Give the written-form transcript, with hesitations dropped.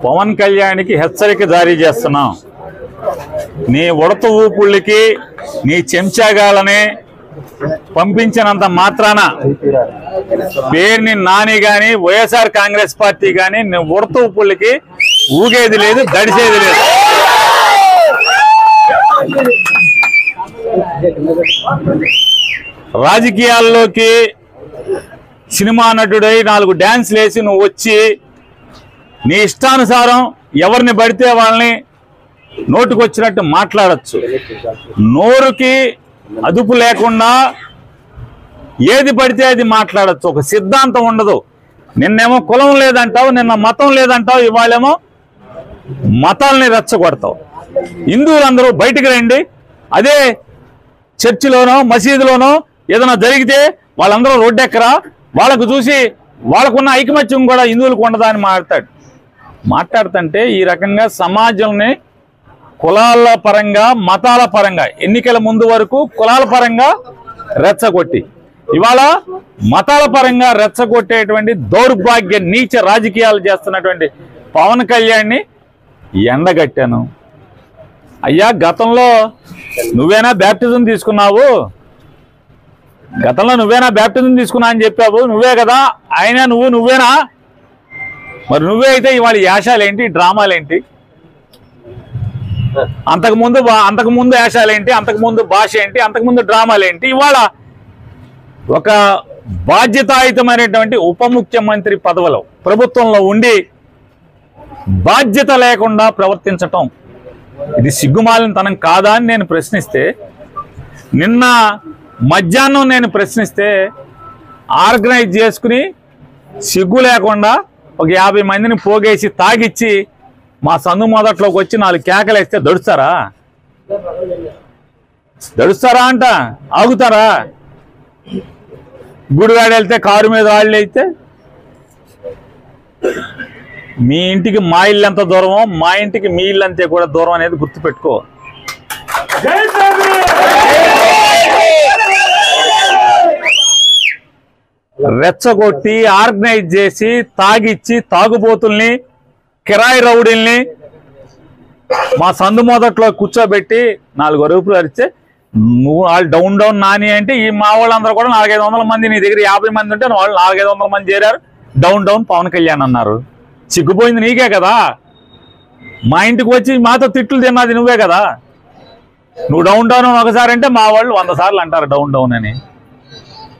పవన్ కళ్యాణ్కి హెచ్చరిక జారీ చేస్తున్నాం. నీ ఉడత ఊపుళ్ళకి నీ చెంచాగాలని పంపించినంత మాత్రాన పేరుని నాని గాని వైఎస్ఆర్ కాంగ్రెస్ పార్టీ గాని నీ ఉడత ఊపుళ్ళకి ఊగేది లేదు, దడిసేది లేదు. రాజకీయాల్లోకి సినిమా నటుడై 4 డాన్స్లు వేసి నువ్వు వచ్చి నీ ఇష్టానుసారం ఎవరిని పడితే వాళ్ళని నోటుకొచ్చినట్టు మాట్లాడచ్చు. నోరుకి అదుపు లేకుండా ఏది పడితే అది మాట్లాడచ్చు. ఒక సిద్ధాంతం ఉండదు. నిన్నేమో కులం లేదంటావు, నిన్న మతం లేదంటావు, ఇవాళేమో మతాలని రెచ్చగొడతావు. హిందువులందరూ బయటికి రండి. అదే చర్చిలోనో మసీదులోనో ఏదైనా జరిగితే వాళ్ళందరూ రోడ్డెక్కరా, వాళ్ళకు చూసి వాళ్ళకున్న ఐకమత్యం కూడా హిందువులకు ఉండదా అని మాట్లాడుతుంటే ఈ రకంగా సమాజంని కులాల పరంగా మతాల పరంగా ఎన్నికల ముందు వరకు కులాల పరంగా రెచ్చగొట్టి ఇవాళ మతాల పరంగా రెచ్చగొట్టేటువంటి దౌర్భాగ్య నీచ రాజకీయాలు చేస్తున్నటువంటి పవన్ కళ్యాణ్ని ఎండగట్టాను. అయ్యా, గతంలో నువ్వేనా బ్యాప్టిజం తీసుకున్నావు? గతంలో నువ్వేనా బ్యాప్టిజం తీసుకున్నా అని చెప్పావు. నువ్వే కదా ఆయన, నువ్వేనా? మరి నువ్వే అయితే ఇవాళ యాషాలేంటి, డ్రామాలేంటి? అంతకుముందు యాషాలేంటి, అంతకుముందు భాష ఏంటి, అంతకుముందు డ్రామాలేంటి? ఇవాళ ఒక బాధ్యతాయుతమైనటువంటి ఉప ముఖ్యమంత్రి పదవిలో ప్రభుత్వంలో ఉండి బాధ్యత లేకుండా ప్రవర్తించటం ఇది సిగ్గుమాలినతనం కాదా అని నేను ప్రశ్నిస్తే, నిన్న మధ్యాహ్నం నేను ప్రశ్నిస్తే ఆర్గనైజ్ చేసుకుని సిగ్గు లేకుండా ఒక 50 మందిని పోగేసి తాగిచ్చి మా సందు మొదట్లోకి వచ్చి 4 కేకలేస్తే దడుస్తారా అంట? ఆగుతారా? గుడివాడ వెళ్తే కారు మీద రాళ్ళు అయితే మీ ఇంటికి మా ఇల్లు ఎంత దూరమో మా ఇంటికి మీ ఇల్లు అంతే కూడా దూరం అనేది గుర్తుపెట్టుకో. రెచ్చగొట్టి ఆర్గనైజ్ చేసి తాగిచ్చి తాగుబోతుల్ని కిరాయి రౌడీల్ని మా సందు మొదట్లో కూర్చోబెట్టి 4 అరుపులు అరిస్తే నువ్వు వాళ్ళు డౌన్ నాని అంటే ఈ మా వాళ్ళందరూ కూడా 400-500 మంది, నీ దగ్గర 50 మంది ఉంటే వాళ్ళు 400-500 మంది చేరారు. డౌన్ పవన్ కళ్యాణ్ అన్నారు. సిగ్గుపోయింది నీకే కదా. మా ఇంటికి వచ్చి మాతో తిట్లు తిన్నది నువ్వే కదా. నువ్వు డౌన్ ఒకసారి అంటే మా వాళ్ళు 100 సార్లు అంటారు డౌన్ అని.